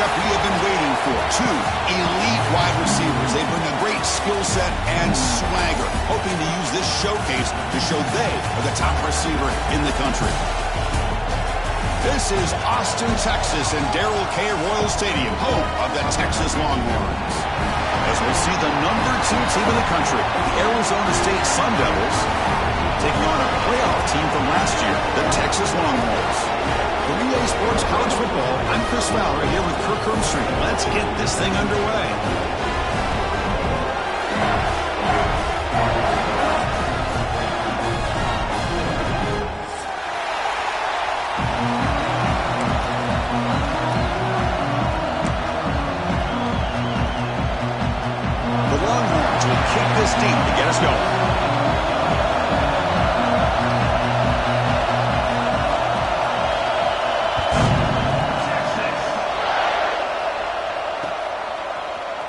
matchup we have been waiting for. Two elite wide receivers. They bring a great skill set and swagger, hoping to use this showcase to show they are the top receiver in the country. This is Austin, Texas, and Darrell K. Royal Stadium, home of the Texas Longhorns. As we'll see the number 2 team in the country, the Arizona State Sun Devils, taking on a playoff team from last year, the Texas Longhorns. For EA Sports College Football, I'm Chris Fowler here with Kirk Hermstreet. Let's get this thing underway. The Longhorns will kick this deep to get us going.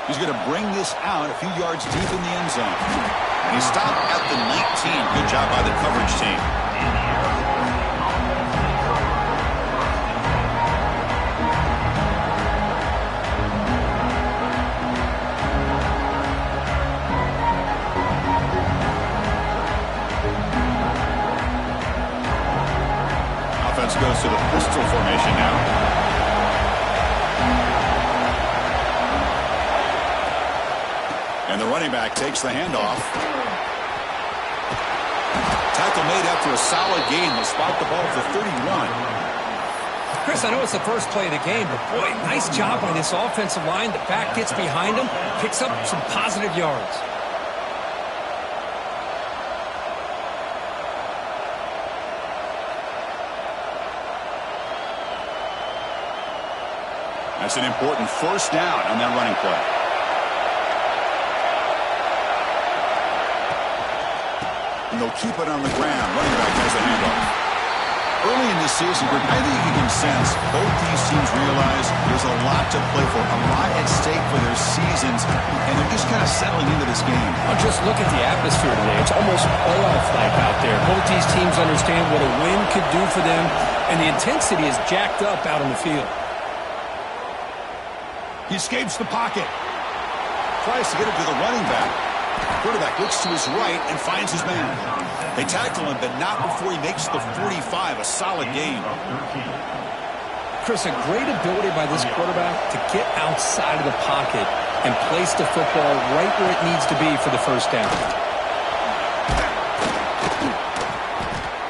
He's going to bring this out a few yards deep in the end zone. And he stopped at the 19. Good job by the coverage team. Offense goes to the pistol formation now. And the running back takes the handoff. Tackle made after a solid gain. They'll spot the ball at the 31. Chris, I know it's the first play of the game, but boy, nice job by this offensive line. The back gets behind him, picks up some positive yards. That's an important first down on that running play. And they'll keep it on the ground. Running back has the handoff. Early in this season, I think you can sense both these teams realize there's a lot to play for, a lot at stake for their seasons, and they're just kind of settling into this game. Well, just look at the atmosphere today. It's almost playoff-like out there. Both these teams understand what a win could do for them, and the intensity is jacked up out on the field. He escapes the pocket. Tries to get it to the running back. Quarterback looks to his right and finds his man. They tackle him, but not before he makes the 45. A solid gain. Chris, a great ability by this quarterback to get outside of the pocket and place the football right where it needs to be for the first down.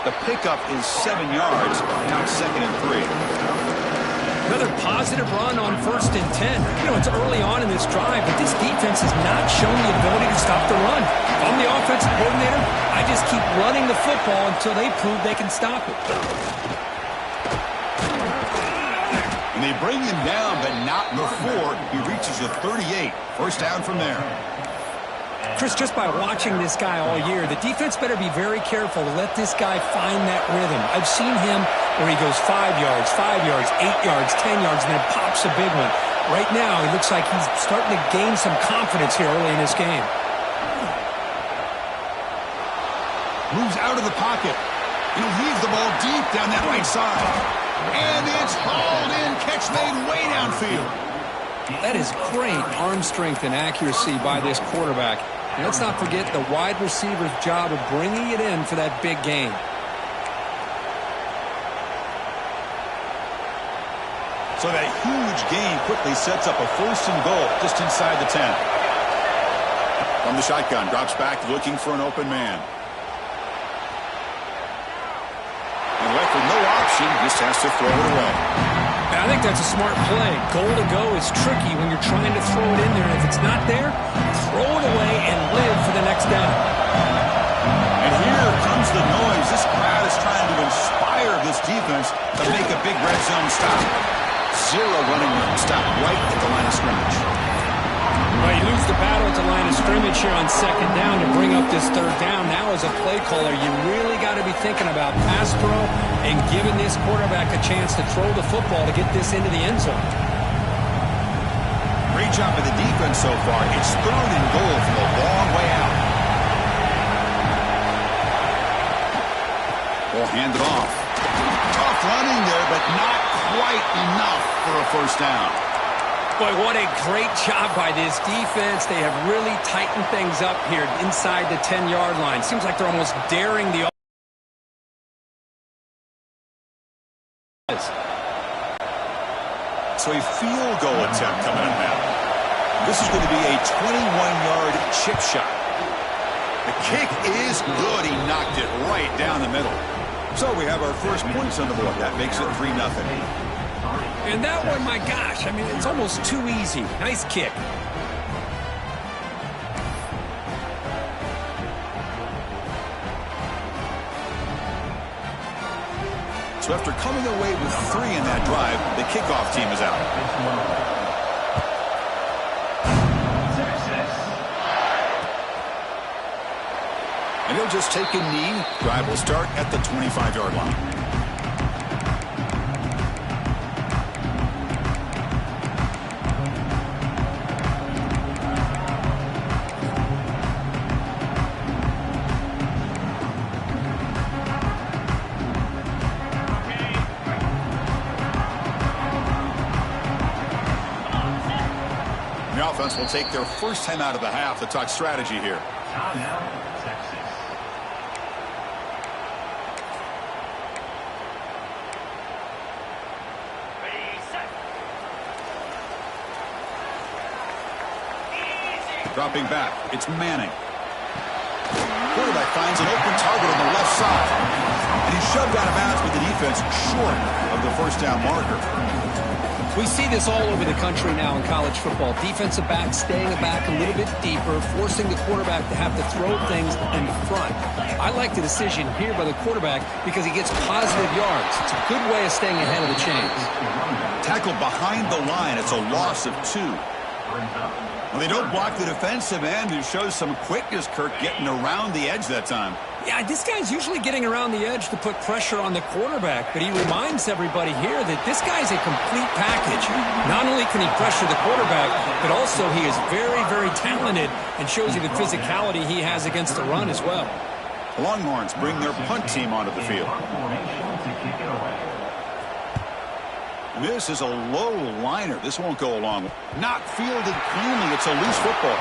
The pickup is 7 yards. Now it's 2nd and 3. Another positive run on 1st and 10. You know, it's early on in this drive, but this defense has not shown the ability to stop the run. If I'm the offensive coordinator, I just keep running the football until they prove they can stop it. And they bring him down, but not before he reaches the 38. First down from there. Chris, just by watching this guy all year, the defense better be very careful to let this guy find that rhythm. I've seen him where he goes 5 yards, 8 yards, 10 yards, and then pops a big one. Right now, he looks like he's starting to gain some confidence here early in this game. Moves out of the pocket. He'll leave the ball deep down that right side. And it's hauled in. Catch made way downfield. That is great arm strength and accuracy by this quarterback. And let's not forget the wide receiver's job of bringing it in for that big gain. So that huge gain quickly sets up a 1st and goal just inside the 10. From the shotgun, drops back looking for an open man. And left with no option, just has to throw it away. I think that's a smart play. Goal to go is tricky when you're trying to throw it in there. And if it's not there, throw it away and live for the next down. And here comes the noise. This crowd is trying to inspire this defense to make a big red zone stop. 0 running room. Stop right at the line of scrimmage. Well, you lose the battle at the line of scrimmage here on 2nd down to bring up this 3rd down. Now as a play caller, you really got to be thinking about pass pro and giving this quarterback a chance to throw the football to get this into the end zone. Great job by the defense so far. It's 3rd and goal from a long way out. We'll hand it off. Tough running there, but not quite enough for a first down. Boy, what a great job by this defense. They have really tightened things up here inside the 10-yard line. Seems like they're almost daring the So a field goal attempt coming up now. This is going to be a 21-yard chip shot. The kick is good. He knocked it right down the middle. So we have our first points on the board. That makes it 3-0. And that one, my gosh, I mean, it's almost too easy. Nice kick. So after coming away with 3 in that drive, the kickoff team is out. And he'll just take a knee. Drive will start at the 25-yard line. The offense will take their first time out of the half to talk strategy here. Dropping back, it's Manning. Quarterback finds an open target on the left side. And he's shoved out of bounds with the defense short of the first down marker. We see this all over the country now in college football. Defensive backs staying back a little bit deeper, forcing the quarterback to have to throw things in front. I like the decision here by the quarterback because he gets positive yards. It's a good way of staying ahead of the chains. Tackle behind the line. It's a loss of 2. Well, they don't block the defensive end, who shows some quickness, Kirk, getting around the edge that time. Yeah, this guy's usually getting around the edge to put pressure on the quarterback, but he reminds everybody here that this guy's a complete package. Not only can he pressure the quarterback, but also he is very, very talented and shows you the physicality he has against the run as well. The Longhorns bring their punt team onto the field. This is a low liner. This won't go along. Not fielded cleanly. It's a loose football.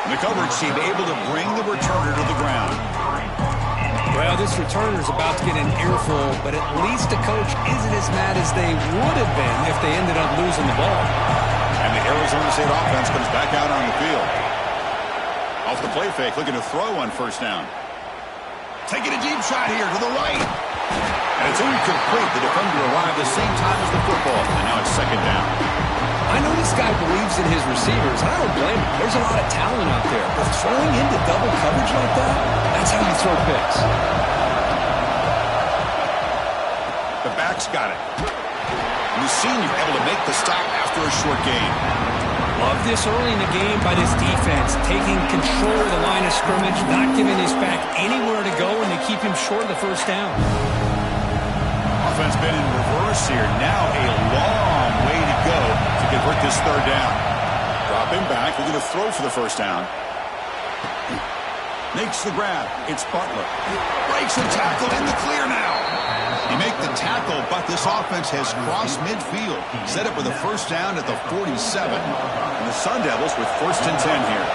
The coverage team able to bring the returner to the ground. Well, this returner's about to get an earful, but at least the coach isn't as mad as they would have been if they ended up losing the ball. And the Arizona State offense comes back out on the field. Off the play fake, looking to throw on first down. Taking a deep shot here to the right. And it's incomplete. The defender arrived the same time as the football. And now it's second down. I know this guy believes in his receivers, and I don't blame him. There's a lot of talent out there. But throwing into double coverage like that, that's how you throw picks. The back's got it. And the senior able to make the stop after a short gain. Love this early in the game by this defense, taking control of the line of scrimmage, not giving his back anywhere to go, and they keep him short of the first down. Offense been in reverse here. Now a long way to go to convert this third down. Dropping back, looking to throw for the first down. Makes the grab. It's Butler. Breaks the tackle in the clear now. He make the tackle, but this offense has crossed midfield. Set up with a first down at the 47. And the Sun Devils with first and 10 here.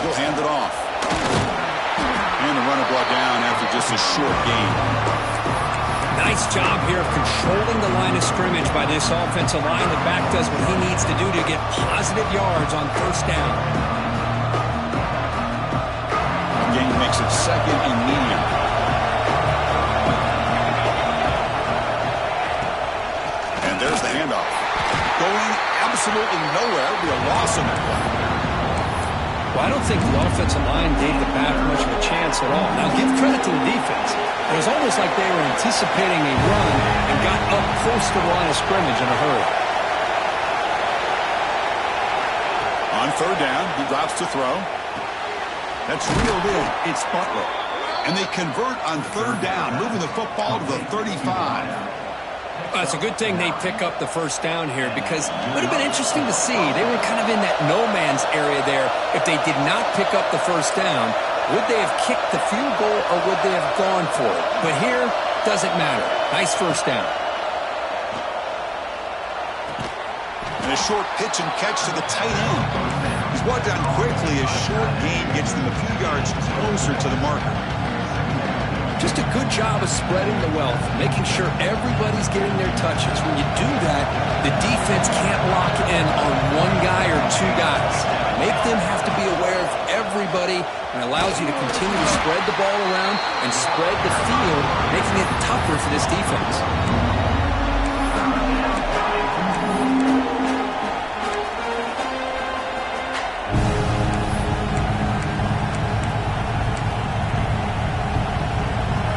He'll hand it off. And the runner brought down after just a short gain. Nice job here of controlling the line of scrimmage by this offensive line. The back does what he needs to do to get positive yards on first down. Gain makes it second and medium. And there's the handoff. Going absolutely nowhere. It'll be a loss on that play. Well, I don't think the offensive line gave the back much of a chance at all. Now, give credit to the defense. It was almost like they were anticipating a run and got up close to the line of scrimmage in a hurry. On third down, he drops to throw. That's reeled in. It's Butler. And they convert on third down, moving the football to the 35. Well, it's a good thing they pick up the first down here because it would have been interesting to see. They were kind of in that no-man's area there. If they did not pick up the first down, would they have kicked the field goal or would they have gone for it? But here, doesn't matter. Nice first down. And a short pitch and catch to the tight end. He's brought down quickly. A short gain gets them a few yards closer to the marker. Just a good job of spreading the wealth, making sure everybody's getting their touches. When you do that, the defense can't lock in on one guy or two guys. Make them have to be aware of everybody, and allows you to continue to spread the ball around and spread the field, making it tougher for this defense.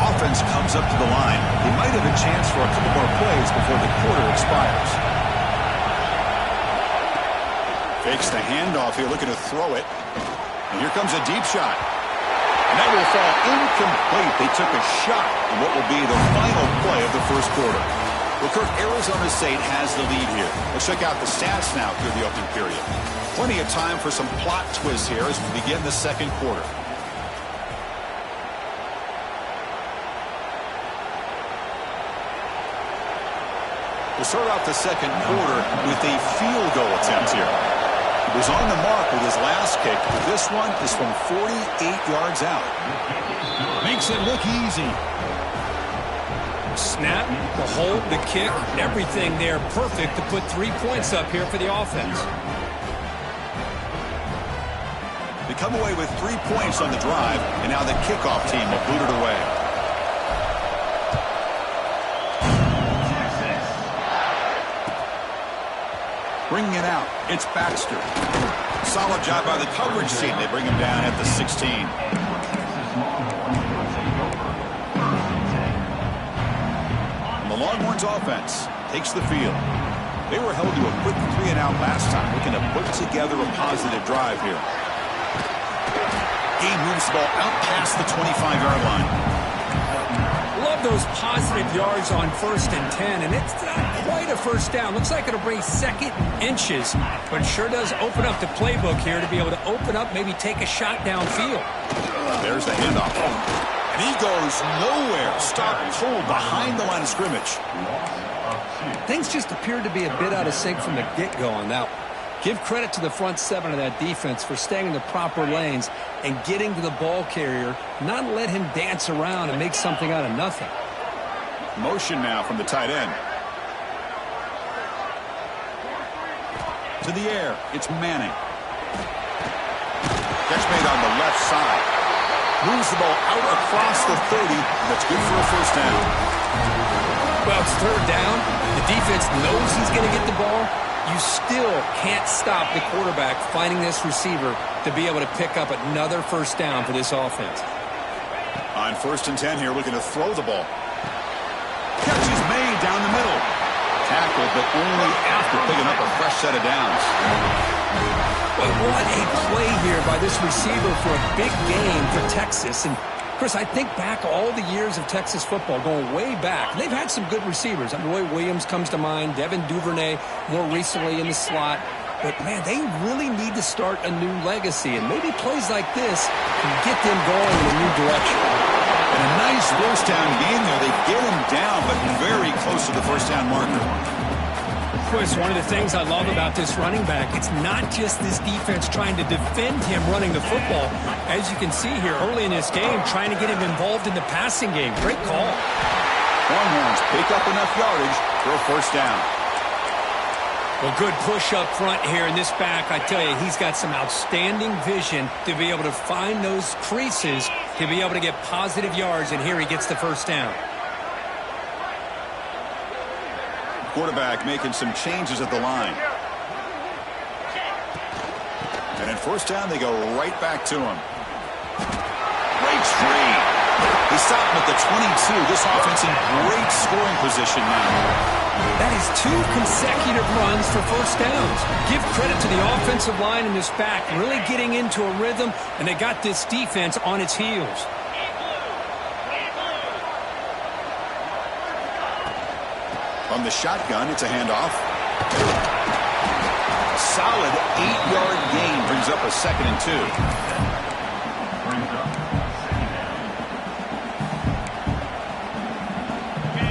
Offense comes up to the line. They might have a chance for a couple more plays before the quarter expires. Fakes the handoff here, looking to throw it. And here comes a deep shot. And that will fall incomplete. They took a shot on what will be the final play of the first quarter. Well, Kirk, Arizona State has the lead here. Let's check out the stats now through the opening period. Plenty of time for some plot twists here as we begin the second quarter. We'll start off the second quarter with a field goal attempt here. He was on the mark with his last kick, but this one is from 48 yards out. Makes it look easy. Snap, the hold, the kick, everything there perfect to put 3 points up here for the offense. They come away with 3 points on the drive, and now the kickoff team will boot it away. Bringing it out, it's Baxter. Solid job by the coverage team. They bring him down at the 16. And the Longhorns offense takes the field. They were held to a quick 3-and-out last time, looking to put together a positive drive here. He moves the ball out past the 25-yard line. Love those positive yards on 1st and 10, and it's not quite a first down. Looks like it'll bring second and inches, but sure does open up the playbook here to be able to open up, maybe take a shot downfield. There's the handoff. And he goes nowhere. Stopped cold behind the line of scrimmage. Things just appeared to be a bit out of sync from the get-go on that one. Give credit to the front seven of that defense for staying in the proper lanes and getting to the ball carrier, not let him dance around and make something out of nothing. Motion now from the tight end. To the air, it's Manning. Catch made on the left side. Moves the ball out across the 30. That's good for a first down. Well, it's third down. The defense knows he's going to get the ball. You still can't stop the quarterback finding this receiver to be able to pick up another first down for this offense. On 1st and 10 here, looking to throw the ball. Catch is made down the middle. Tackled, but only after picking up a fresh set of downs. But what a play here by this receiver for a big game for Texas. And Chris, I think back all the years of Texas football, going way back. They've had some good receivers. Roy Williams comes to mind, Devin Duvernay more recently in the slot. But, man, they really need to start a new legacy. And maybe plays like this can get them going in a new direction. And a nice first down game there. They get him down, but very close to the first down marker. Chris, one of the things I love about this running back, it's not just this defense trying to defend him running the football. As you can see here early in this game, trying to get him involved in the passing game. Great call. Longhorns pick up enough yardage for a first down. Well, good push up front here in this back. I tell you, he's got some outstanding vision to be able to find those creases, to be able to get positive yards, and here he gets the first down. Quarterback making some changes at the line. And at first down, they go right back to him. Breaks free. They stop him at the 22. This offense in great scoring position now. That is 2 consecutive runs for first downs. Give credit to the offensive line in this back, really getting into a rhythm, and they got this defense on its heels. From the shotgun, it's a handoff. Solid 8-yard gain brings up a 2nd and 2.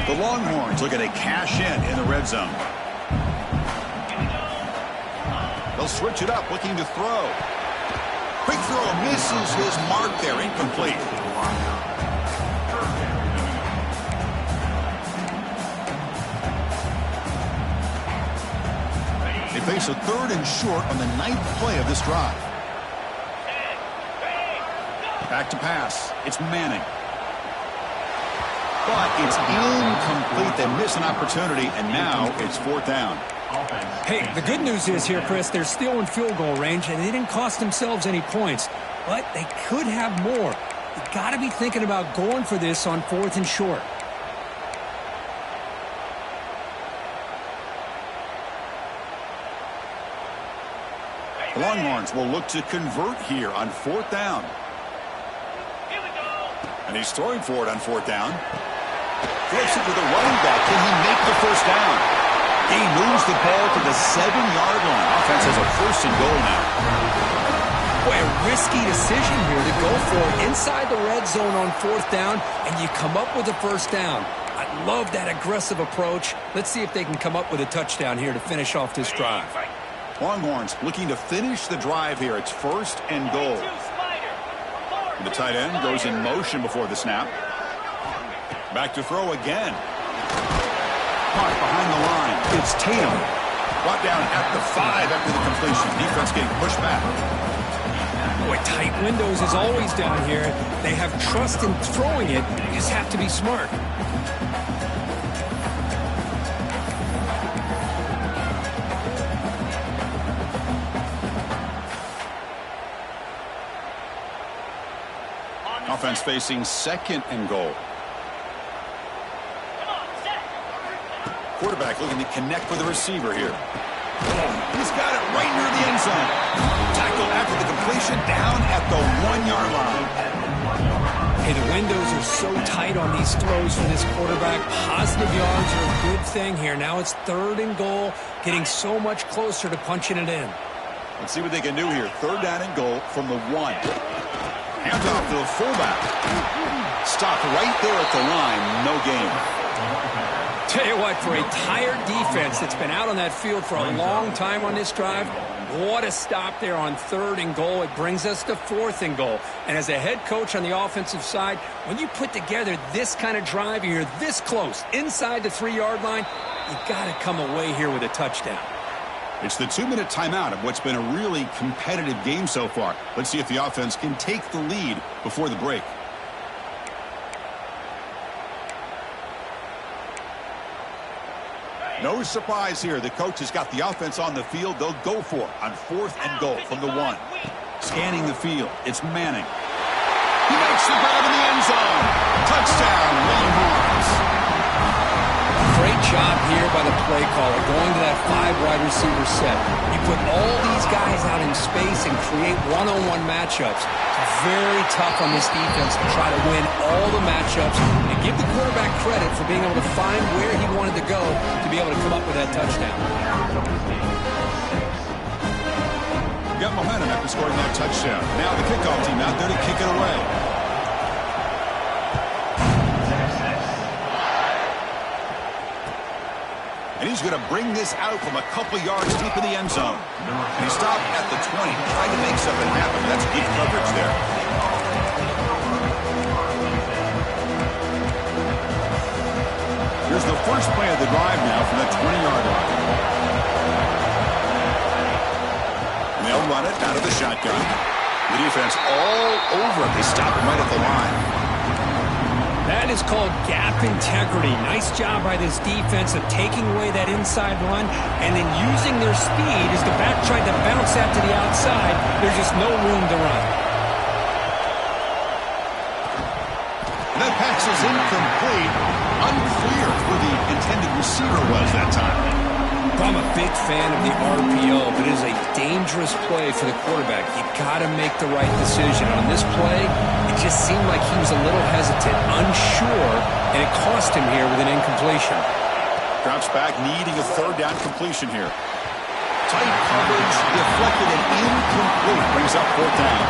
The Longhorns looking to cash in the red zone. They'll switch it up, looking to throw. Quick throw, misses his mark there, incomplete. They face a 3rd and short on the 9th play of this drive. Back to pass. It's Manning. But it's incomplete. They miss an opportunity, and now it's 4th down. Hey, the good news is here, Chris, they're still in field goal range, and they didn't cost themselves any points. But they could have more. You got to be thinking about going for this on 4th and short. The Longhorns will look to convert here on 4th down. And he's throwing for it on 4th down. Flips it to the running back. Can he make the first down? He moves the ball to the 7-yard line. Offense has a 1st and goal now. Boy, a risky decision here to go for it inside the red zone on 4th down, and you come up with a first down. I love that aggressive approach. Let's see if they can come up with a touchdown here to finish off this drive. Longhorns looking to finish the drive here. It's 1st and goal. The tight end goes in motion before the snap. Back to throw again. Caught behind the line. It's Tatum. Brought down at the 5 after the completion. Defense getting pushed back. Boy, tight windows is always down here. They have trust in throwing it. You just have to be smart. Offense facing 2nd and goal. Quarterback looking to connect with the receiver here. He's got it right near the end zone. Tackled after the completion down at the 1-yard line. Hey, the windows are so tight on these throws for this quarterback. Positive yards are a good thing here. Now it's 3rd and goal, getting so much closer to punching it in. Let's see what they can do here. 3rd down and goal from the 1. Hands off to the fullback. Stopped right there at the line. No gain. Tell you what, for a tired defense that's been out on that field for a long time on this drive, what a stop there on 3rd and goal. It brings us to 4th and goal. And as a head coach on the offensive side, when you put together this kind of drive, you're this close inside the 3-yard line, you got to come away here with a touchdown. It's the 2-minute timeout of what's been a really competitive game so far. Let's see if the offense can take the lead before the break. No surprise here. The coach has got the offense on the field. They'll go for it on 4th and goal from the 1. Scanning the field. It's Manning. He makes the grab in the end zone. Touchdown, Longhorns. Great job here by the play caller, going to that 5 wide receiver set. You put all these guys out in space and create one-on-one matchups. It's very tough on this defense to try to win all the matchups and give the quarterback credit for being able to find where he wanted to go to be able to come up with that touchdown. Got momentum after scoring that touchdown. Now the kickoff team out there to kick it away. And he's going to bring this out from a couple yards deep in the end zone. And he stopped at the 20, trying to make something happen. That's deep coverage there. Here's the first play of the drive now from the 20-yard line. And they'll run it out of the shotgun. The defense all over it. They stop him right at the line. That is called gap integrity. Nice job by this defense of taking away that inside run and then using their speed as the back tried to bounce that to the outside. There's just no room to run. And that pass is incomplete. Unclear who the intended receiver was that time. I'm a big fan of the RPO, but it is a dangerous play for the quarterback. You got to make the right decision. On this play, it just seemed like he was a little hesitant, unsure, and it cost him here with an incompletion. Drops back, needing a 3rd down completion here. Tight coverage, deflected and incomplete. Brings up 4th down.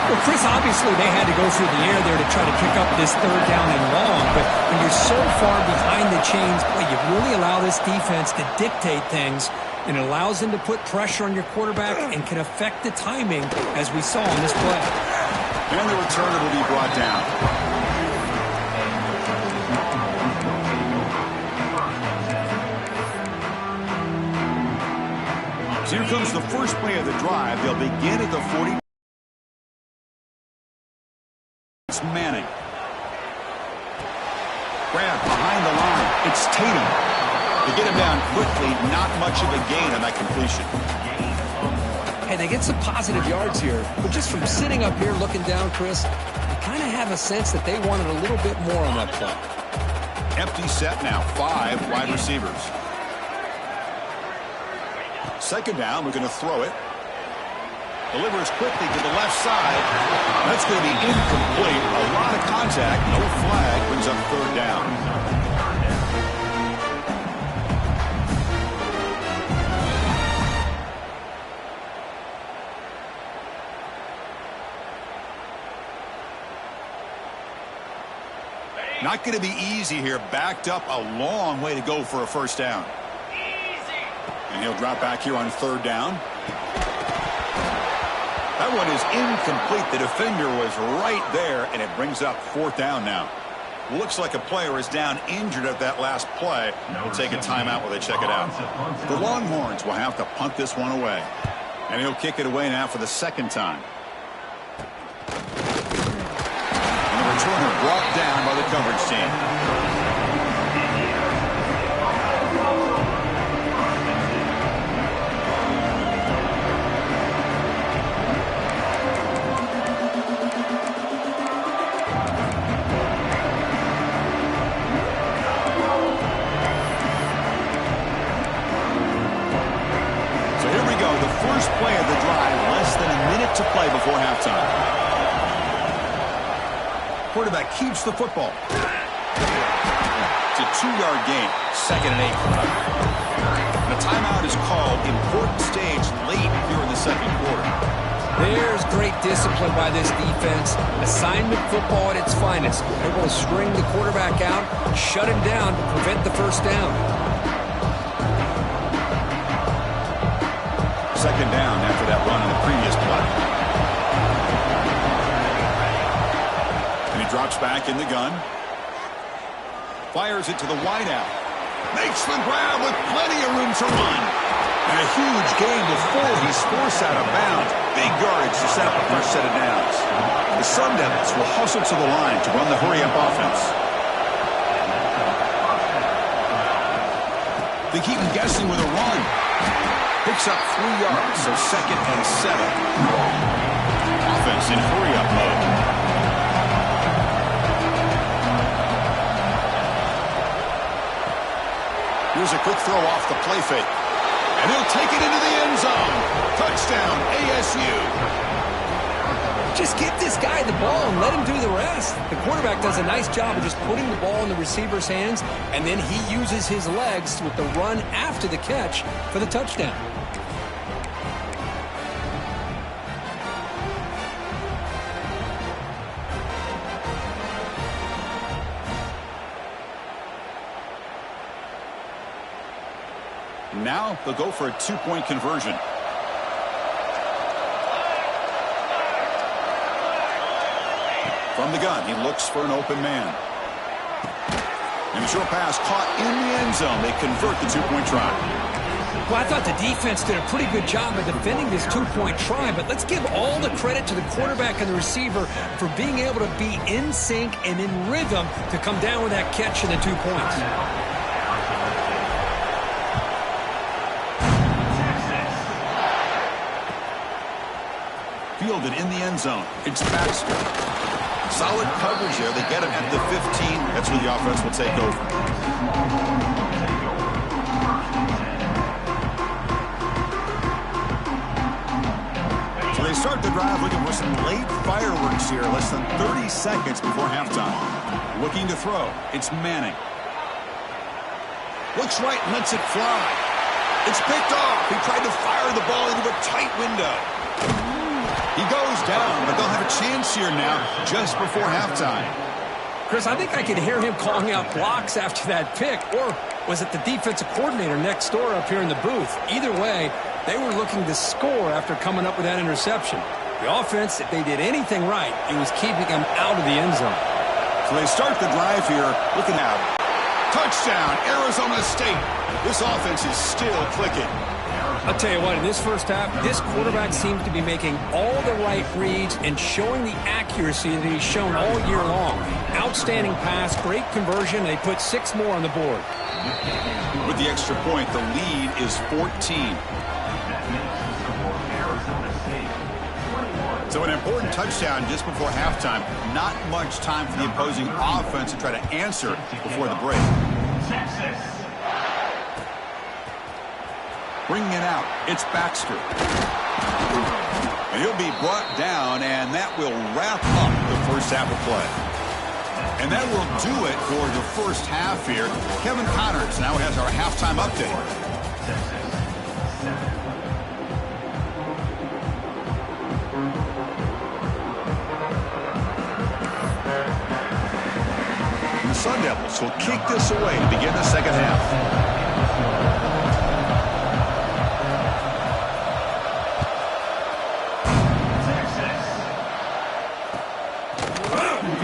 Well, Chris, obviously they had to go through the air there to try to pick up this third down and long, but when you're so far behind the chains, boy, you really allow this defense to dictate things, and it allows them to put pressure on your quarterback and can affect the timing, as we saw on this play. And the returner will be brought down. So here comes the first play of the drive. They'll begin at the 40. It's Manning. Grab behind the line. It's Tatum. They get him down quickly. Not much of a gain on that completion. Hey, they get some positive yards here, but just from sitting up here looking down, Chris, you kind of have a sense that they wanted a little bit more on that play. Empty set now. 5 wide receivers. Second down, we're going to throw it. Delivers quickly to the left side. That's going to be incomplete. A lot of contact. No flag. Brings up third down. Not going to be easy here. Backed up a long way to go for a first down. And he'll drop back here on third down. That one is incomplete. The defender was right there, and it brings up fourth down now. Looks like a player is down injured at that last play. We'll take a timeout while they check it out. The Longhorns will have to punt this one away. And he'll kick it away now for the second time. And the returner brought down by the coverage team. First play of the drive, less than a minute to play before halftime. Quarterback keeps the football. It's a 2-yard gain, 2nd and 8. The timeout is called. Important stage late here in the second quarter. There's great discipline by this defense. Assignment football at its finest. Able to string the quarterback out, shut him down to prevent the first down. Second down after that run on the previous play. And he drops back in the gun. Fires it to the wideout. Makes the grab with plenty of room to run. And a huge gain before he's forced out of bounds. Big yardage to set up the first set of downs. The Sun Devils will hustle to the line to run the hurry-up offense. They keep him guessing with a run. Picks up 3 yards, so 2nd and 7. Offense in hurry-up mode. Here's a quick throw off the play fake. And he'll take it into the end zone. Touchdown, ASU. Just get this guy the ball and let him do the rest. The quarterback does a nice job of just putting the ball in the receiver's hands, and then he uses his legs with the run after the catch for the touchdown. Now they'll go for a 2-point conversion. From the gun, he looks for an open man. And a short pass caught in the end zone. They convert the 2-point try. Well, I thought the defense did a pretty good job of defending this 2-point try, but let's give all the credit to the quarterback and the receiver for being able to be in sync and in rhythm to come down with that catch and the 2 points. Fielded in the end zone. It's Baxter. Solid coverage there. They get him at the 15. That's where the offense will take over. So they start the drive looking for some late fireworks here. Less than 30 seconds before halftime. Looking to throw. It's Manning. Looks right and lets it fly. It's picked off. He tried to fire the ball into a tight window. He goes down, but they'll have a chance here now just before halftime. Chris, I think I could hear him calling out blocks after that pick, or was it the defensive coordinator next door up here in the booth? Either way, they were looking to score after coming up with that interception. The offense, if they did anything right, it was keeping them out of the end zone. So they start the drive here looking out. Touchdown, Arizona State. This offense is still clicking. I'll tell you what, in this first half, this quarterback seems to be making all the right reads and showing the accuracy that he's shown all year long. Outstanding pass, great conversion. They put 6 more on the board. With the extra point, the lead is 14. So an important touchdown just before halftime. Not much time for the opposing offense to try to answer before the break. Bringing it out, it's Baxter. And he'll be brought down, and that will wrap up the first half of play. And that will do it for the first half here. Kevin Connors now has our halftime update. The Sun Devils will kick this away to begin the second half.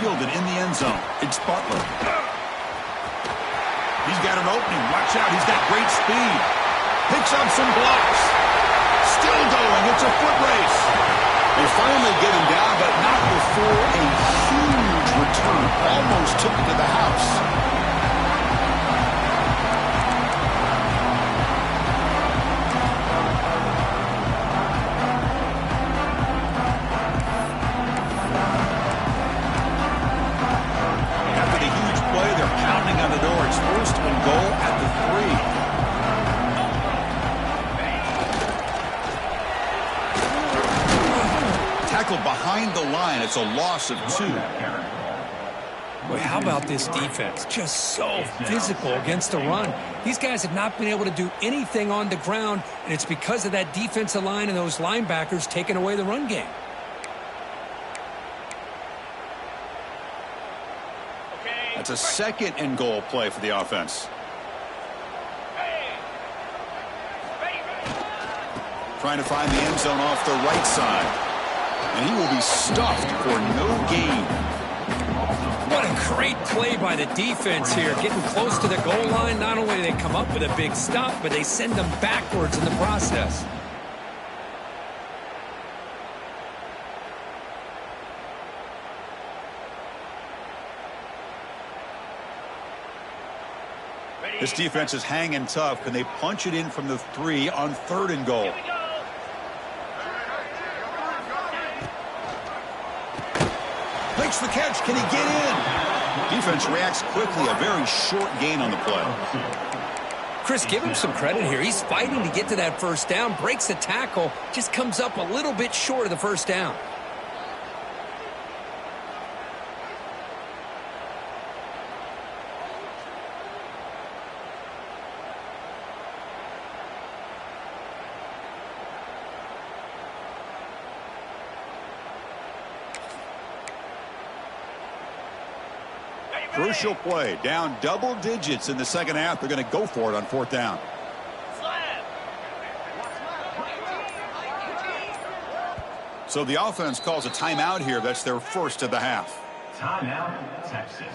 Fielded in the end zone. It's Butler. He's got an opening. Watch out. He's got great speed. Picks up some blocks. Still going. It's a foot race. They finally get him down, but not before a huge return. Almost took it to the house. On the door, it's first and goal at the 3. Tackled behind the line. It's a loss of 2. Boy, how about this defense? Just so physical against the run. These guys have not been able to do anything on the ground, and it's because of that defensive line and those linebackers taking away the run game. It's a second and goal play for the offense. Trying to find the end zone off the right side. And he will be stuffed for no gain. What a great play by the defense here. Getting close to the goal line, not only do they come up with a big stop, but they send them backwards in the process. This defense is hanging tough. Can they punch it in from the 3 on 3rd and goal? Makes the catch. Can he get in? Defense reacts quickly. A very short gain on the play. Chris, give him some credit here. He's fighting to get to that first down. Breaks the tackle. Just comes up a little bit short of the first down. Crucial play. Down double digits in the second half. They're going to go for it on 4th down. So the offense calls a timeout here. That's their first of the half. Timeout, Texas.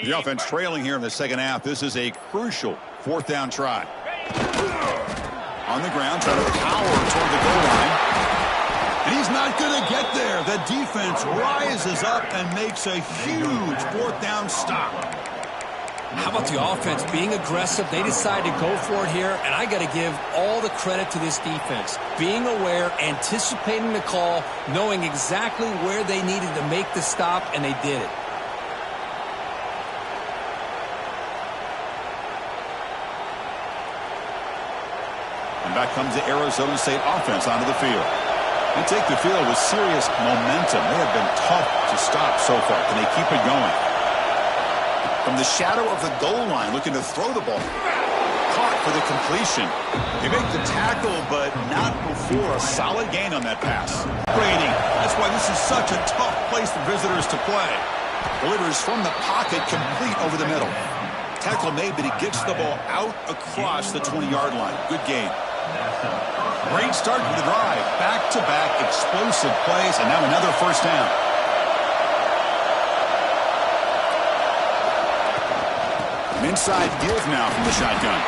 The offense trailing here in the second half. This is a crucial 4th down try. On the ground, trying to power toward the goal line. And he's not going to get there. The defense rises up and makes a huge 4th down stop. How about the offense being aggressive? They decide to go for it here, and I got to give all the credit to this defense. Being aware, anticipating the call, knowing exactly where they needed to make the stop, and they did it. back comes the Arizona State offense onto the field. They take the field with serious momentum. They have been tough to stop so far. Can they keep it going? From the shadow of the goal line, looking to throw the ball. Caught for the completion. They make the tackle, but not before a solid gain on that pass. Brady, that's why this is such a tough place for visitors to play. Delivers from the pocket, complete over the middle. Tackle made, but he gets the ball out across the 20-yard line. Good game. Great start to the drive. Back-to-back explosive plays, and now another first down. An inside give now from the shotgun.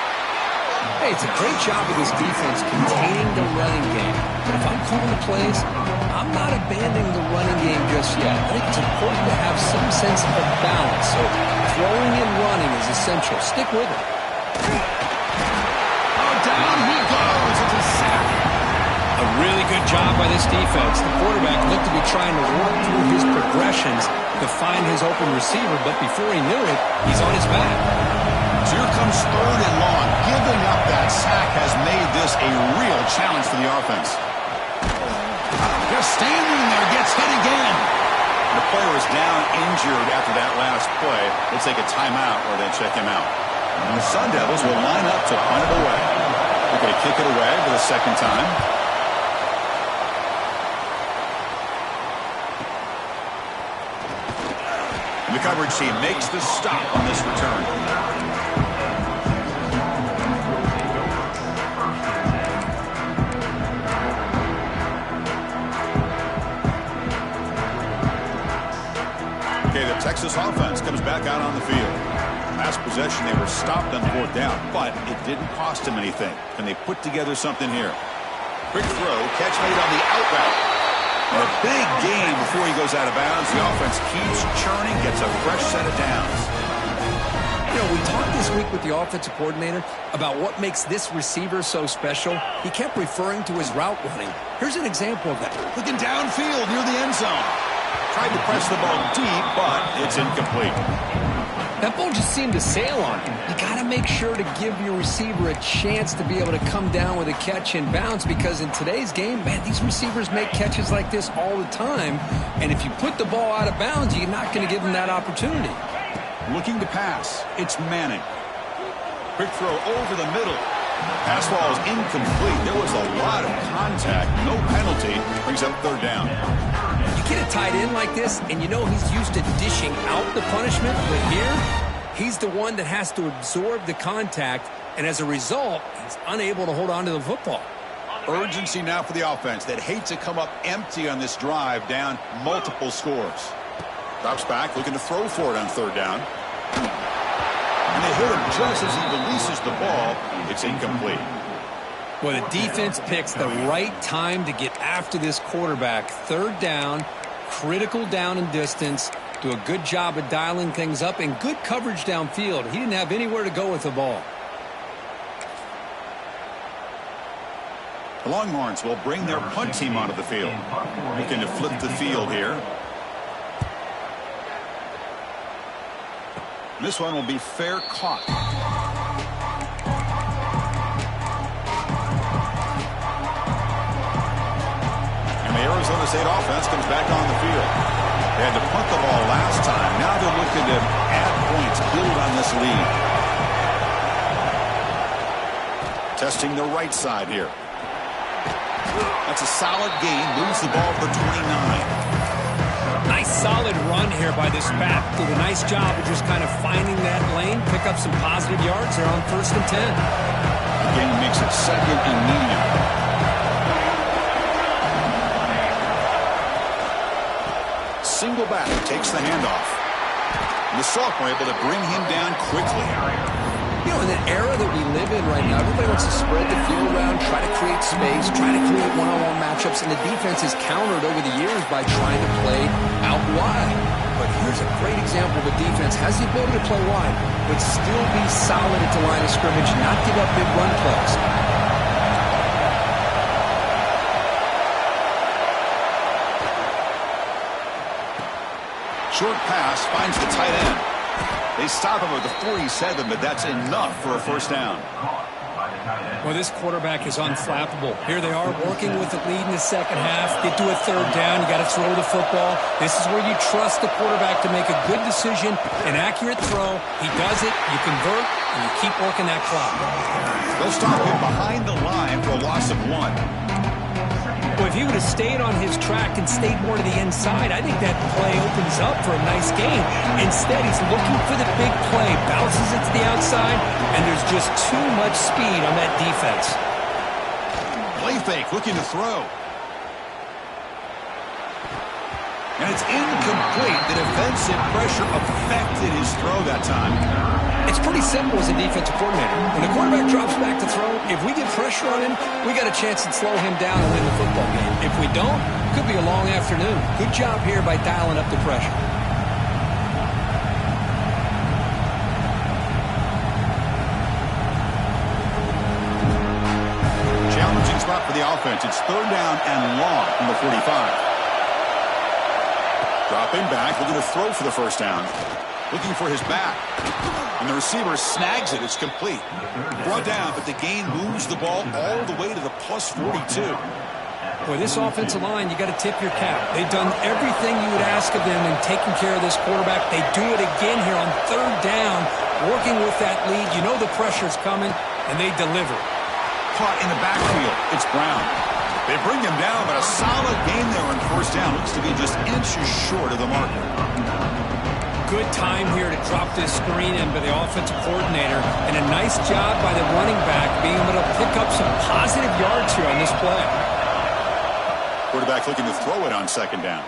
Hey, it's a great job of this defense containing the running game. But if I'm calling the plays, I'm not abandoning the running game just yet. I think it's important to have some sense of balance. So throwing and running is essential. Stick with it. Oh, down he goes. It's a sack. A really good job by this defense. The quarterback looked to be trying to work through his progressions to find his open receiver, but before he knew it, he's on his back. So here comes 3rd and long. Giving up that sack has made this a real challenge for the offense. Just standing there, gets hit again. The player is down injured after that last play. Let's take a timeout or they check him out. And the Sun Devils will line up to punt it away. They're going to kick it away for the second time. And the coverage team makes the stop on this return. Okay, the Texas offense comes back out on the field. Last possession, they were stopped on 4th down, but it didn't cost them anything. Can they put together something here? Quick throw, catch made on the out route. And a big gain before he goes out of bounds. The offense keeps churning, gets a fresh set of downs. You know, we talked this week with the offensive coordinator about what makes this receiver so special. He kept referring to his route running. Here's an example of that. Looking downfield near the end zone. Tried to press the ball deep, but it's incomplete. That ball just seemed to sail on him. You got to make sure to give your receiver a chance to be able to come down with a catch and bounce, because in today's game, man, these receivers make catches like this all the time. And if you put the ball out of bounds, you're not going to give them that opportunity. Looking to pass. It's Manning. Quick throw over the middle. Pass ball is incomplete. There was a lot of contact. No penalty. Brings up 3rd down. You get a tight end like this, and you know he's used to dishing out the punishment, but here, he's the one that has to absorb the contact, and as a result, he's unable to hold on to the football. Urgency now for the offense that hate to come up empty on this drive, down multiple scores. Drops back, looking to throw for it on 3rd down. And they hit him just as he releases the ball. It's incomplete. Well, the defense picks the right time to get after this quarterback. 3rd down, critical down and distance. Do a good job of dialing things up and good coverage downfield. He didn't have anywhere to go with the ball. The Longhorns will bring their punt team onto the field. Looking to flip the field here. This one will be fair caught. And the Arizona State offense comes back on the field. They had to punt the ball last time. Now they're looking to add points, build on this lead. Testing the right side here. That's a solid gain. Moves the ball for 29. Nice solid run here by this back. Did a nice job of just kind of finding that lane, pick up some positive yards. They're on 1st and 10. Again, makes it 2nd and medium. Single back, takes the handoff. And the sophomore able to bring him down quickly. You know, in the era that we live in right now, everybody wants to spread the field around, try to create space, try to create one-on-one matchups, and the defense has countered over the years by trying to play out wide. But here's a great example of a defense has the ability to play wide, but still be solid at the line of scrimmage, not give up big run plays. Short pass finds the tight end. They stop him at the 47, but that's enough for a 1st down. Well, this quarterback is unflappable. Here they are working with the lead in the second half. Get to a third down. You got to throw the football. This is where you trust the quarterback to make a good decision, an accurate throw. He does it, you convert, and you keep working that clock. They'll stop him behind the line for a loss of 1. Well, if he would have stayed on his track and stayed more to the inside, I think that play opens up for a nice game. Instead, he's looking for the big play, bounces it to the outside, and there's just too much speed on that defense. Play fake, looking to throw. And it's incomplete. The defensive pressure affected his throw that time. It's pretty simple as a defensive coordinator. When the quarterback drops back to throw, if we get pressure on him, we got a chance to slow him down and win the football game. If we don't, it could be a long afternoon. Good job here by dialing up the pressure. Challenging spot for the offense. It's third down and long from the 45. Dropping back, looking to throw for the first down. Looking for his back. And the receiver snags it. It's complete. Brought down, but the gain moves the ball all the way to the plus 42. Boy, this offensive line, you got to tip your cap. They've done everything you would ask of them in taking care of this quarterback. They do it again here on third down, working with that lead. You know the pressure's coming, and they deliver. Caught in the backfield. It's Brown. They bring him down, but a solid gain there on first down. Looks to be just inches short of the marker. Good time here to drop this screen in by the offensive coordinator, and a nice job by the running back being able to pick up some positive yards here on this play. Quarterback looking to throw it on second down.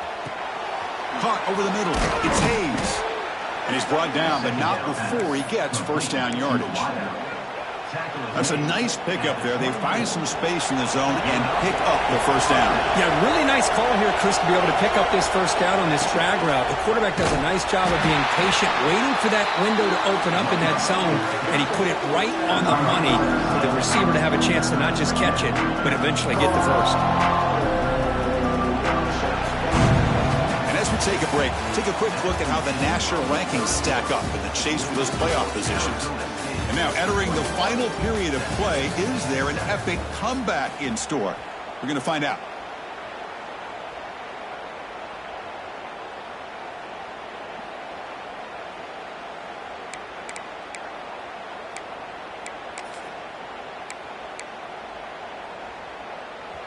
Caught over the middle. It's Hayes. And he's brought down, but not before he gets first down yardage. That's a nice pickup there. They find some space in the zone and pick up the first down. Yeah, really nice call here, Chris, to be able to pick up this first down on this drag route. The quarterback does a nice job of being patient, waiting for that window to open up in that zone, and he put it right on the money for the receiver to have a chance to not just catch it, but eventually get the first. And as we take a break, take a quick look at how the national rankings stack up in the chase for those playoff positions. And now entering the final period of play, is there an epic comeback in store? We're going to find out.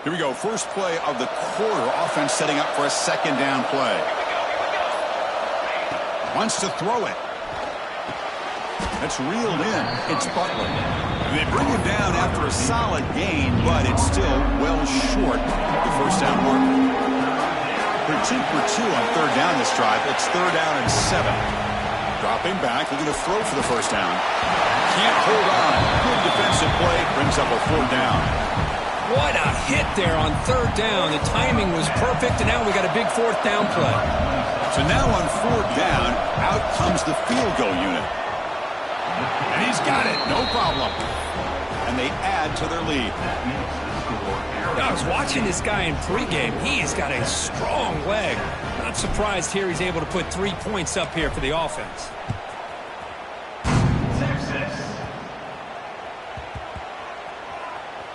Here we go. First play of the quarter. Offense setting up for a second down play. Wants to throw it. That's reeled in. It's Butler. And they bring him down after a solid gain, but it's still well short of the first down mark. They're 2 for 2 on third down this drive. It's third down and 7. Dropping back, looking to throw for the first down. Can't hold on. Good defensive play. Brings up a fourth down. What a hit there on third down. The timing was perfect, and now we got a big fourth down play. So now on fourth down, out comes the field goal unit. And he's got it, no problem. And they add to their lead. I was watching this guy in pregame. He has got a strong leg. Not surprised here he's able to put 3 points up here for the offense.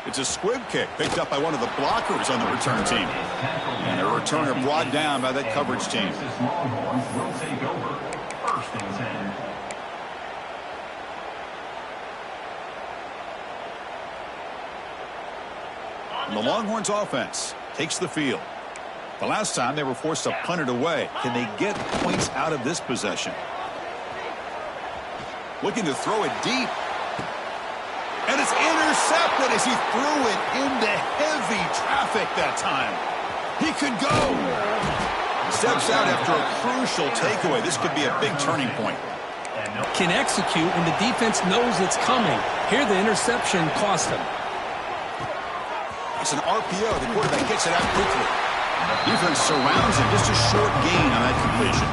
It's a squib kick picked up by one of the blockers on the return team. And a returner brought down by that coverage team. And the Longhorns offense takes the field. The last time they were forced to punt it away. Can they get points out of this possession? Looking to throw it deep. And it's intercepted as he threw it into heavy traffic that time. He could go. Steps out after a crucial takeaway. This could be a big turning point. Can execute when the defense knows it's coming. Here the interception cost him. It's an RPO. The quarterback gets it out quickly. Defense surrounds him. Just a short gain on that completion.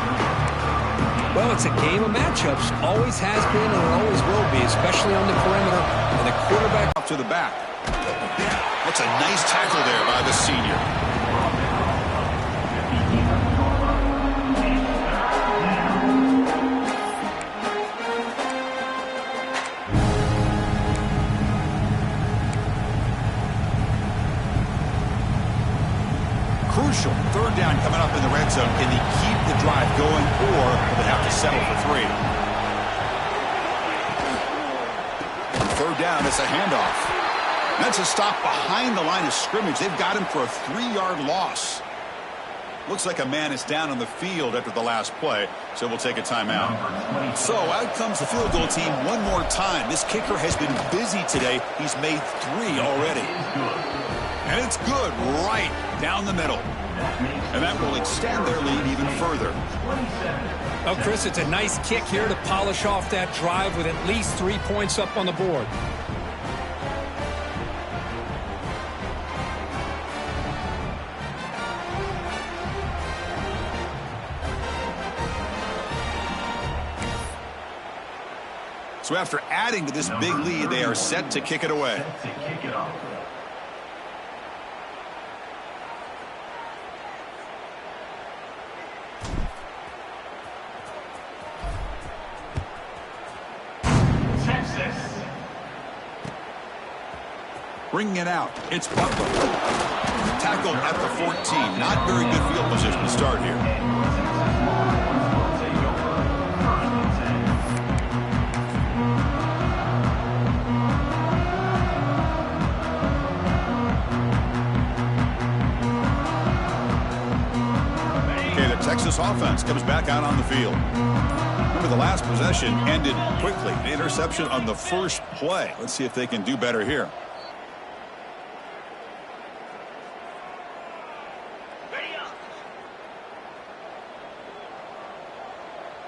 Well, it's a game of matchups. Always has been and it always will be, especially on the perimeter. And the quarterback up to the back. That's a nice tackle there by the senior. crucial. Third down coming up in the red zone. Can they keep the drive going, or will they have to settle for 3? Third down, it's a handoff. That's a stop behind the line of scrimmage. They've got him for a 3-yard loss. Looks like a man is down on the field after the last play, so we'll take a timeout. So out comes the field goal team one more time. This kicker has been busy today. He's made 3 already. And it's good right down the middle. And that will extend their lead even further. Well, Chris, it's a nice kick here to polish off that drive with at least 3 points up on the board. So after adding to this big lead, they are set to kick it away. Bringing it out, it's Butler. Tackled at the 14. Not very good field position to start here. Texas offense comes back out on the field. Remember, the last possession ended quickly. An interception on the first play. Let's see if they can do better here. Ready up.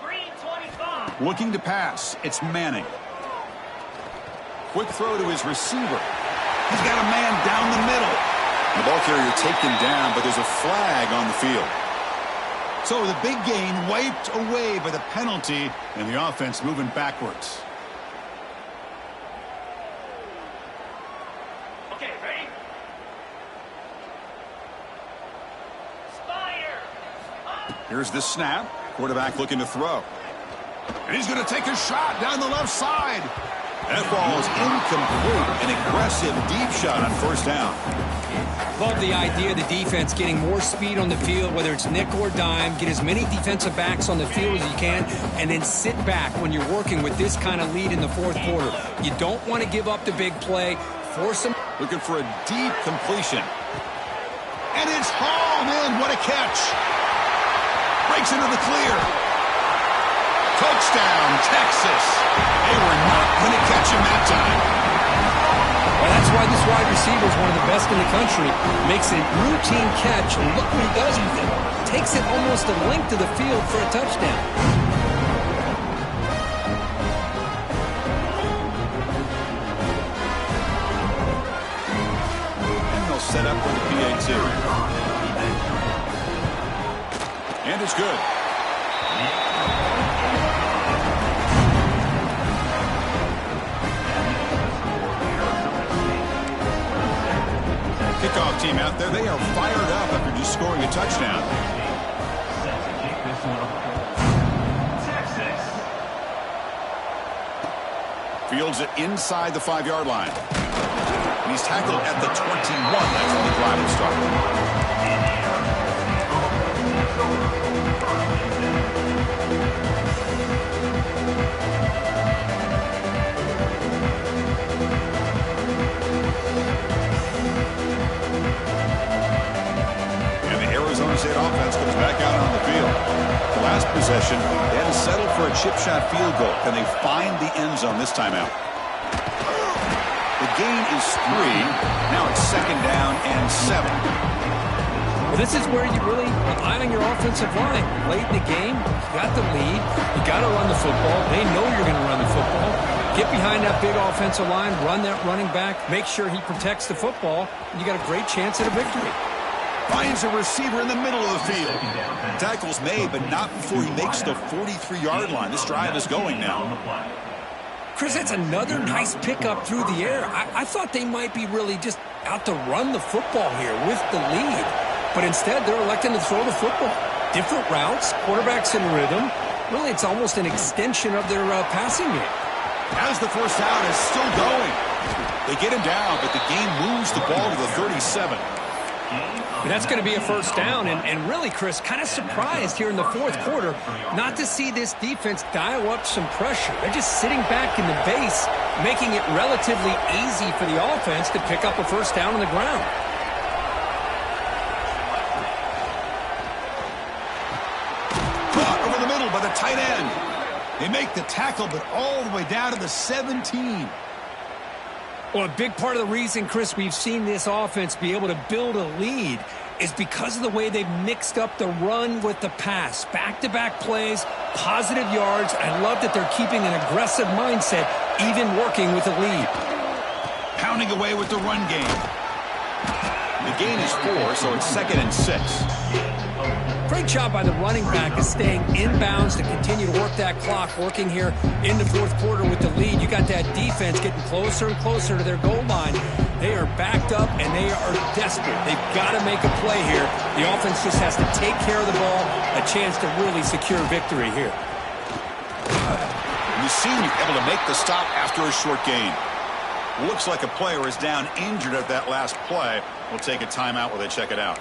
Green 25. Looking to pass. It's Manning. Quick throw to his receiver. He's got a man down the middle. The ball carrier taken down, but there's a flag on the field. So the big gain wiped away by the penalty, and the offense moving backwards. Okay, ready? Spire. Here's the snap. Quarterback looking to throw. And he's going to take a shot down the left side. That ball is incomplete. An aggressive deep shot on first down. Love the idea of the defense getting more speed on the field, whether it's nickel or dime. Get as many defensive backs on the field as you can, and then sit back when you're working with this kind of lead in the fourth quarter. You don't want to give up the big play. Force them. Looking for a deep completion. And it's hauled in. What a catch. Breaks into the clear. Touchdown, Texas. They were not going to catch him that time. Well, that's why this wide receiver is one of the best in the country. Makes a routine catch, and look what he does with it. Takes it almost a length of the field for a touchdown. And they'll set up for the PAT. And it's good. Kickoff team out there, they are fired up after just scoring a touchdown. Fields it inside the 5-yard line. And he's tackled at the 21. That's when the drive will start. State offense comes back out on the field. The last possession, they had to settle for a chip shot field goal. Can they find the end zone this time out? The gain is 3. Now it's 2nd down and 7. Well, this is where you really rely on your offensive line. Late in the game, you got the lead. You got to run the football. They know you're going to run the football. Get behind that big offensive line, run that running back, make sure he protects the football, and you got a great chance at a victory. Finds a receiver in the middle of the field. Tackle's made, but not before he makes the 43-yard line. This drive is going now. Chris, that's another nice pickup through the air. I thought they might be really just out to run the football here with the lead. But instead, they're electing to throw the football. Different routes, quarterbacks in rhythm. Really, it's almost an extension of their passing game. As the first down is still going. They get him down, but the game moves the ball to the 37. That's going to be a first down, and really, Chris, kind of surprised here in the fourth quarter not to see this defense dial up some pressure. They're just sitting back in the base, making it relatively easy for the offense to pick up a first down on the ground. Caught over the middle by the tight end. They make the tackle, but all the way down to the 17. Well, a big part of the reason, Chris, we've seen this offense be able to build a lead is because of the way they've mixed up the run with the pass. Back-to-back plays, positive yards. I love that they're keeping an aggressive mindset, even working with a lead. Pounding away with the run game. The gain is 4, so it's 2nd and 6. Great job by the running back of staying inbounds to continue to work that clock, working here in the fourth quarter with the lead. You got that defense getting closer and closer to their goal line. They are backed up, and they are desperate. They've got to make a play here. The offense just has to take care of the ball, a chance to really secure victory here. The senior able to make the stop after a short gain. Looks like a player is down injured at that last play. We'll take a timeout while they check it out.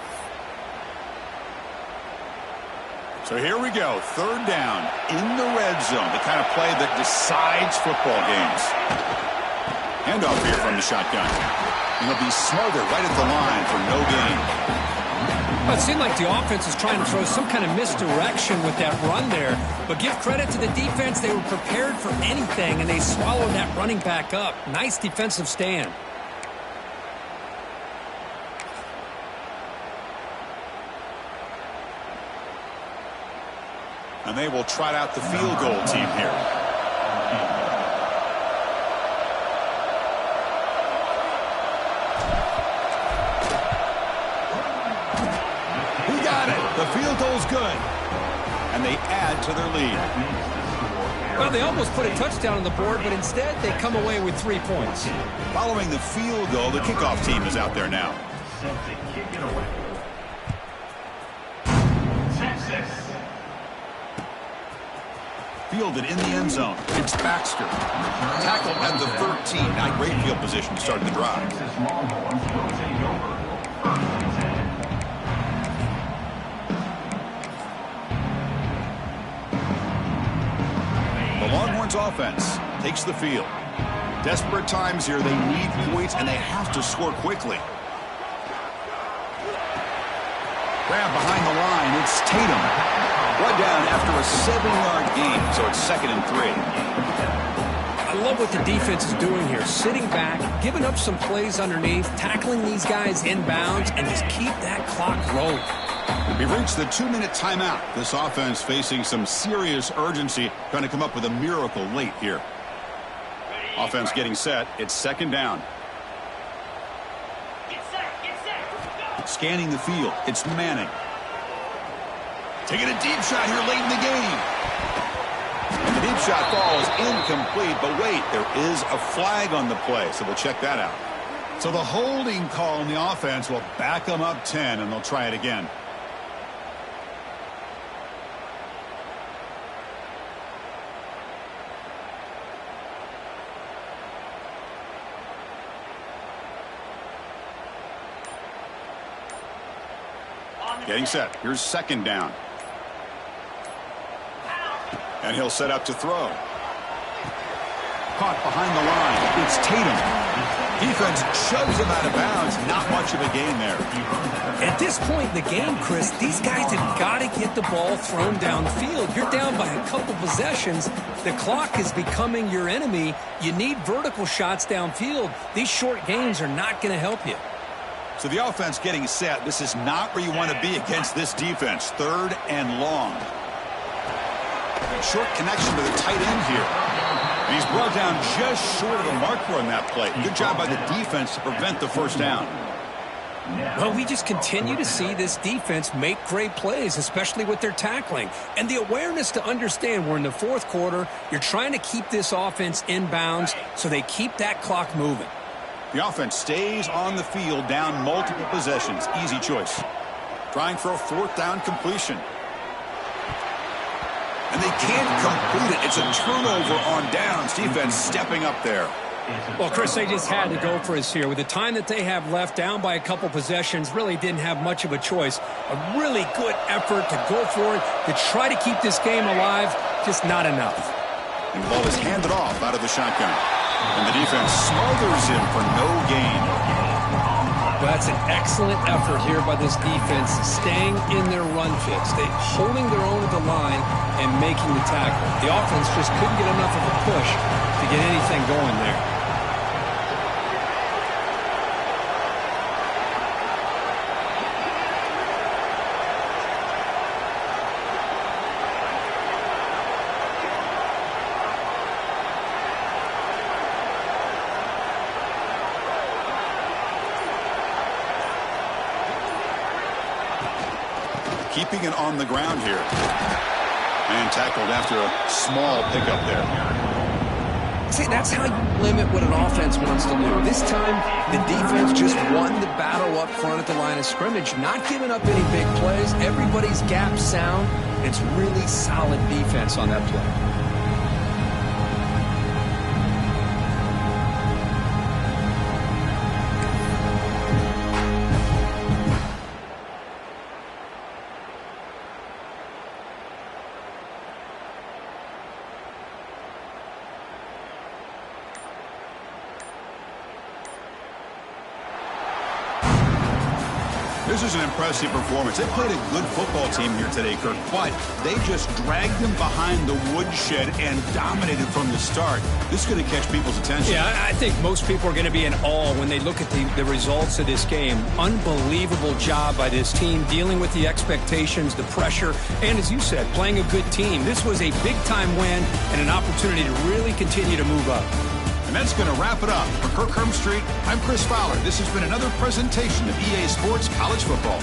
So here we go, 3rd down in the red zone, the kind of play that decides football games. Handoff here from the shotgun. And he'll be smothered right at the line for no gain. Well, it seemed like the offense is trying to throw some kind of misdirection with that run there. But give credit to the defense. They were prepared for anything, and they swallowed that running back up. Nice defensive stand. And they will trot out the field goal team here. He got it. The field goal's good. And they add to their lead. Well, they almost put a touchdown on the board, but instead they come away with 3 points. Following the field goal, the kickoff team is out there now. Fielded in the end zone. It's Baxter. Tackled at the 13. Not great field position to start the drive. The Longhorns offense takes the field. Desperate times here. They need points, and they have to score quickly. Grab behind the line. It's Tatum. One down after a 7-yard gain, so it's 2nd and 3. I love what the defense is doing here. Sitting back, giving up some plays underneath, tackling these guys inbounds, and just keep that clock rolling. We've reached the 2-minute timeout. This offense facing some serious urgency, trying to come up with a miracle late here. Offense getting set. It's 2nd down. Get set, get set. Scanning the field. It's Manning. Taking a deep shot here late in the game. And the deep shot falls incomplete, but wait, there is a flag on the play, so we'll check that out. So the holding call on the offense will back them up 10, and they'll try it again. Getting set. Here's 2nd down. And he'll set up to throw. Caught behind the line. It's Tatum. Defense shoves him out of bounds. Not much of a gain there. At this point in the game, Chris, these guys have got to get the ball thrown downfield. You're down by a couple possessions. The clock is becoming your enemy. You need vertical shots downfield. These short gains are not going to help you. So the offense getting set. This is not where you want to be against this defense. 3rd and long. Short connection to the tight end here. And he's brought down just short of the marker on that play. Good job by the defense to prevent the first down. Well, we just continue to see this defense make great plays, especially with their tackling. And the awareness to understand we're in the fourth quarter. You're trying to keep this offense inbounds so they keep that clock moving. The offense stays on the field down multiple possessions. Easy choice. Trying for a 4th down completion. And they can't complete it. It's a turnover on downs. Defense stepping up there. Well, Chris, they just had to go for us here. With the time that they have left, down by a couple possessions, really didn't have much of a choice. A really good effort to go for it, to try to keep this game alive, just not enough. And the ball is handed off out of the shotgun. And the defense smothers him for no gain. That's an excellent effort here by this defense, staying in their run fits. They holding their own at the line and making the tackle. The offense just couldn't get enough of a push to get anything going there. Keeping it on the ground here. And tackled after a small pickup there. See, that's how you limit what an offense wants to do. This time, the defense just won the battle up front at the line of scrimmage, not giving up any big plays. Everybody's gap sound. It's really solid defense on that play. This is an impressive performance. They played a good football team here today, Kirk, but they just dragged them behind the woodshed and dominated from the start. This is going to catch people's attention. Yeah, I think most people are going to be in awe when they look at the results of this game. Unbelievable job by this team, dealing with the expectations, the pressure, and as you said, playing a good team. This was a big-time win and an opportunity to really continue to move up. And that's going to wrap it up. For Kirk Herbstreit, I'm Chris Fowler. This has been another presentation of EA Sports College Football.